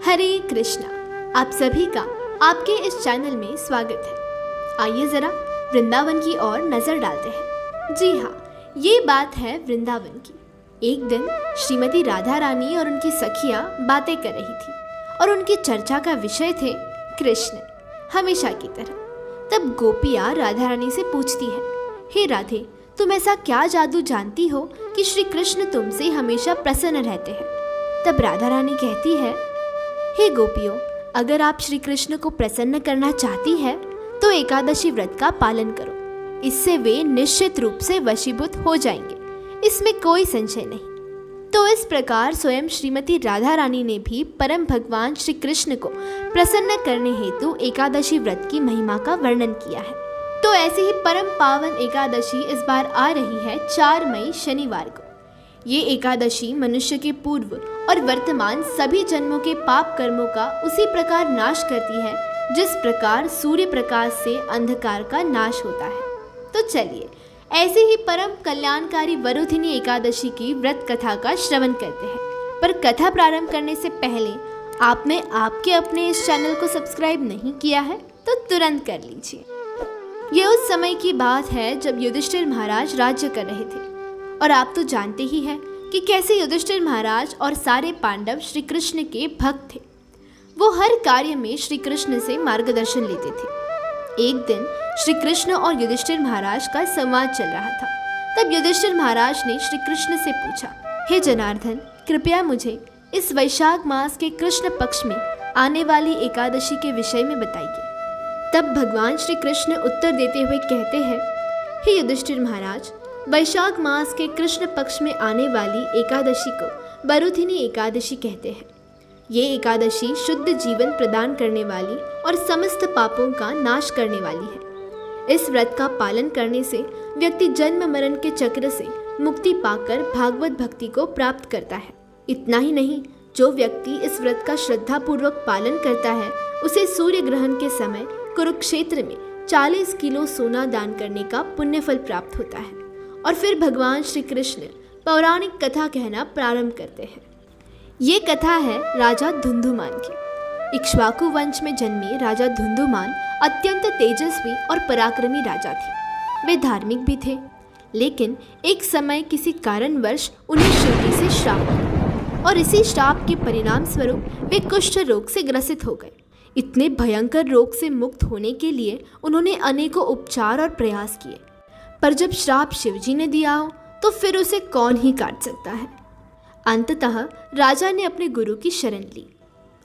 हरे कृष्णा। आप सभी का आपके इस चैनल में स्वागत है। आइए जरा वृंदावन की ओर नजर डालते हैं। जी हाँ, ये बात है वृंदावन की। एक दिन श्रीमती राधा रानी और उनकी सखियां बातें कर रही थी और उनकी चर्चा का विषय थे कृष्ण, हमेशा की तरह। तब गोपियां राधा रानी से पूछती है, हे राधे, तुम ऐसा क्या जादू जानती हो कि श्री कृष्ण तुमसे हमेशा प्रसन्न रहते हैं? तब राधा रानी कहती है, हे गोपियों, अगर आप श्री कृष्ण को प्रसन्न करना चाहती है तो एकादशी व्रत का पालन करो। इससे वे निश्चित रूप से वशीभूत हो जाएंगे, इसमें कोई संशय नहीं। तो इस प्रकार स्वयं श्रीमती राधा रानी ने भी परम भगवान श्री कृष्ण को प्रसन्न करने हेतु एकादशी व्रत की महिमा का वर्णन किया है। तो ऐसी ही परम पावन एकादशी इस बार आ रही है 4 मई शनिवार को। ये एकादशी मनुष्य के पूर्व और वर्तमान सभी जन्मों के पाप कर्मों का उसी प्रकार नाश करती है जिस प्रकार सूर्य प्रकाश से अंधकार का नाश होता है। तो चलिए ऐसी ही परम कल्याणकारी वरुधिनी एकादशी की व्रत कथा का श्रवण करते हैं। पर कथा प्रारंभ करने से पहले आपने आपके अपने इस चैनल को सब्सक्राइब नहीं किया है तो तुरंत कर लीजिए। ये उस समय की बात है जब युधिष्ठिर महाराज राज्य कर रहे थे और आप तो जानते ही हैं कि कैसे युधिष्ठिर महाराज और सारे पांडव श्री कृष्ण के भक्त थे। वो हर कार्य में श्री कृष्ण से मार्गदर्शन लेते थे। एक दिन श्री कृष्ण और युधिष्ठिर महाराज का संवाद चल रहा था। तब युधिष्ठिर महाराज ने श्री कृष्ण से पूछा, हे जनार्दन, कृपया मुझे इस वैशाख मास के कृष्ण पक्ष में आने वाली एकादशी के विषय में बताइए। तब भगवान श्री कृष्ण उत्तर देते हुए कहते हैं, हे युधिष्ठिर महाराज, वैशाख मास के कृष्ण पक्ष में आने वाली एकादशी को वरुधिनी एकादशी कहते हैं। ये एकादशी शुद्ध जीवन प्रदान करने वाली और समस्त पापों का नाश करने वाली है। इस व्रत का पालन करने से व्यक्ति जन्म मरण के चक्र से मुक्ति पाकर भागवत भक्ति को प्राप्त करता है। इतना ही नहीं, जो व्यक्ति इस व्रत का श्रद्धापूर्वक पालन करता है उसे सूर्य ग्रहण के समय कुरुक्षेत्र में 40 किलो सोना दान करने का पुण्य फल प्राप्त होता है। और फिर भगवान श्री कृष्ण पौराणिक कथा कहना प्रारंभ करते हैं। ये कथा है राजा धुंधुमान की। इक्ष्वाकु वंश में जन्मे राजा धुंधुमान अत्यंत तेजस्वी और पराक्रमी राजा थे। वे धार्मिक भी थे, लेकिन एक समय किसी कारणवश उन्हें शिव से श्राप मिला और इसी श्राप के परिणाम स्वरूप वे कुष्ठ रोग से ग्रसित हो गए। इतने भयंकर रोग से मुक्त होने के लिए उन्होंने अनेकों उपचार और प्रयास किए, पर जब श्राप शिवजी ने दिया हो तो फिर उसे कौन ही काट सकता है। अंततः राजा ने अपने गुरु की शरण ली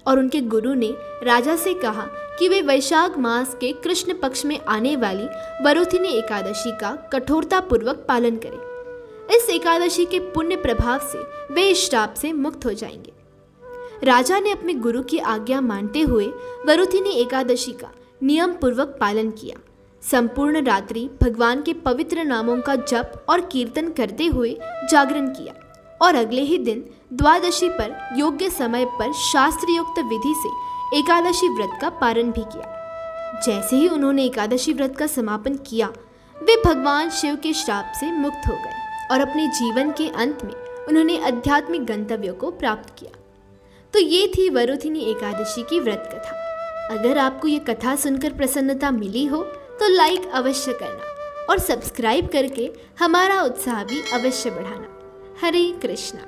और उनके गुरु ने राजा से कहा कि वे वैशाख मास के कृष्ण पक्ष में आने वाली वरुधिनी एकादशी का कठोरतापूर्वक पालन करें। इस एकादशी के पुण्य प्रभाव से वे इस श्राप से मुक्त हो जाएंगे। राजा ने अपने गुरु की आज्ञा मानते हुए वरुधिनी एकादशी का नियम पूर्वक पालन किया। संपूर्ण रात्रि भगवान के पवित्र नामों का जप और कीर्तन करते हुए जागरण किया और अगले ही दिन द्वादशी पर योग्य समय पर शास्त्रयुक्त विधि से एकादशी व्रत का पारण भी किया। जैसे ही उन्होंने एकादशी व्रत का समापन किया, वे भगवान शिव के श्राप से मुक्त हो गए और अपने जीवन के अंत में उन्होंने आध्यात्मिक गंतव्यों को प्राप्त किया। तो ये थी वरुधिनी एकादशी की व्रत कथा। अगर आपको ये कथा सुनकर प्रसन्नता मिली हो तो लाइक अवश्य करना और सब्सक्राइब करके हमारा उत्साह भी अवश्य बढ़ाना। हरे कृष्णा।